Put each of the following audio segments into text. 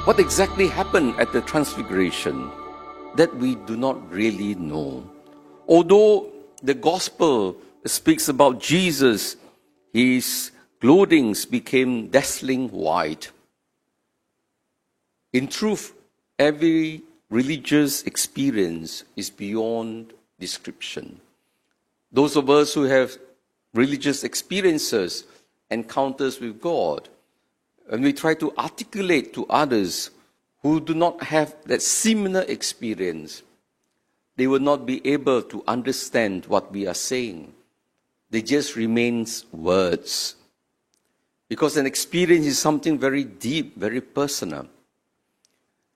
What exactly happened at the Transfiguration? That we do not really know. Although the Gospel speaks about Jesus, his clothing became dazzling white. In truth, every religious experience is beyond description. Those of us who have religious experiences, encounters with God, and we try to articulate to others who do not have that similar experience, they will not be able to understand what we are saying. They just remains words. Because an experience is something very deep, very personal.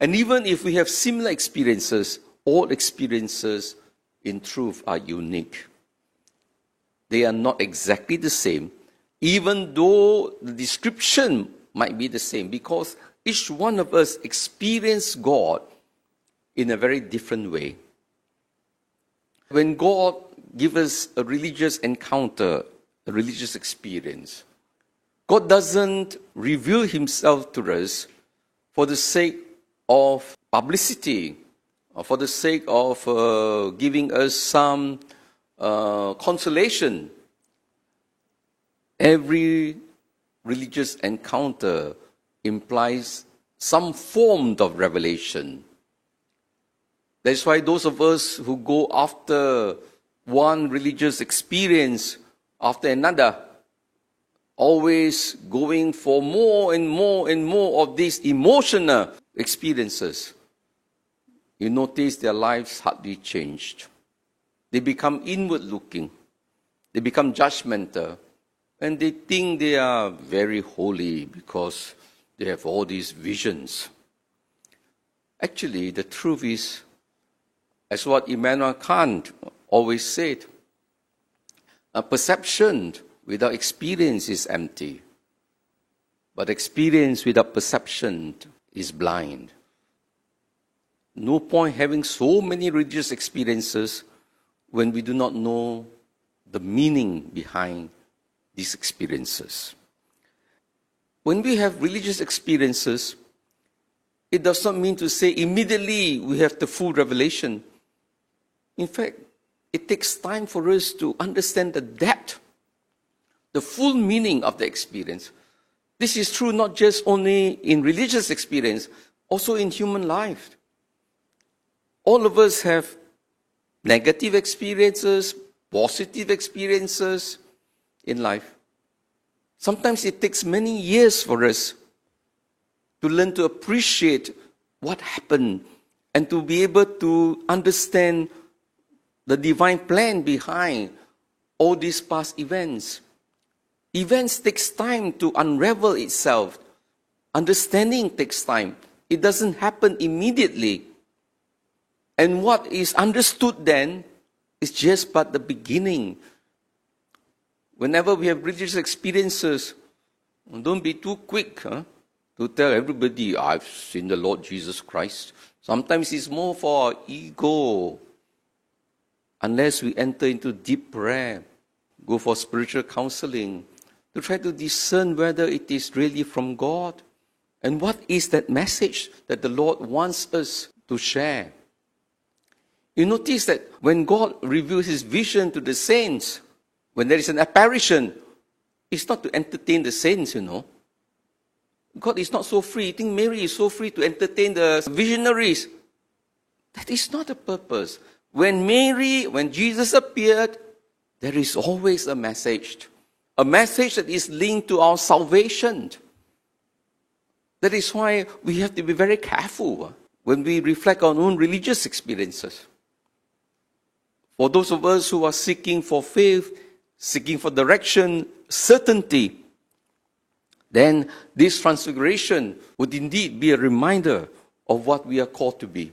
And even if we have similar experiences, all experiences in truth are unique. They are not exactly the same, even though the description might be the same, because each one of us experience God in a very different way. When God gives us a religious encounter, a religious experience, God doesn't reveal himself to us for the sake of publicity, or for the sake of giving us some consolation. Every religious encounter implies some form of revelation. That's why those of us who go after one religious experience after another, always going for more and more and more of these emotional experiences, you notice their lives hardly changed. They become inward looking. They become judgmental. And they think they are very holy because they have all these visions. Actually, the truth is, as what Immanuel Kant always said, a perception without experience is empty. But experience without perception is blind. No point having so many religious experiences when we do not know the meaning behind these experiences. When we have religious experiences, it does not mean to say immediately we have the full revelation. In fact, it takes time for us to understand the depth, the full meaning of the experience. This is true not just only in religious experience, also in human life. All of us have negative experiences, positive experiences in life. Sometimes it takes many years for us to learn to appreciate what happened and to be able to understand the divine plan behind all these past events. Events takes time to unravel itself. Understanding takes time. It doesn't happen immediately. And what is understood then is just but the beginning. Whenever we have religious experiences, don't be too quick to tell everybody, I've seen the Lord Jesus Christ. Sometimes it's more for our ego. Unless we enter into deep prayer, go for spiritual counseling, to try to discern whether it is really from God. And what is that message that the Lord wants us to share? You notice that when God reveals his vision to the saints, when there is an apparition, it's not to entertain the saints, God is not so free. You think Mary is so free to entertain the visionaries. That is not the purpose. When Jesus appeared, there is always a message that is linked to our salvation. That is why we have to be very careful when we reflect on our own religious experiences. For those of us who are seeking for faith, seeking for direction, certainty, then this transfiguration would indeed be a reminder of what we are called to be.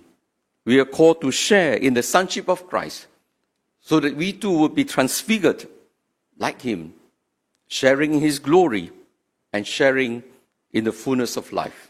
We are called to share in the sonship of Christ so that we too will be transfigured like him, sharing in his glory and sharing in the fullness of life.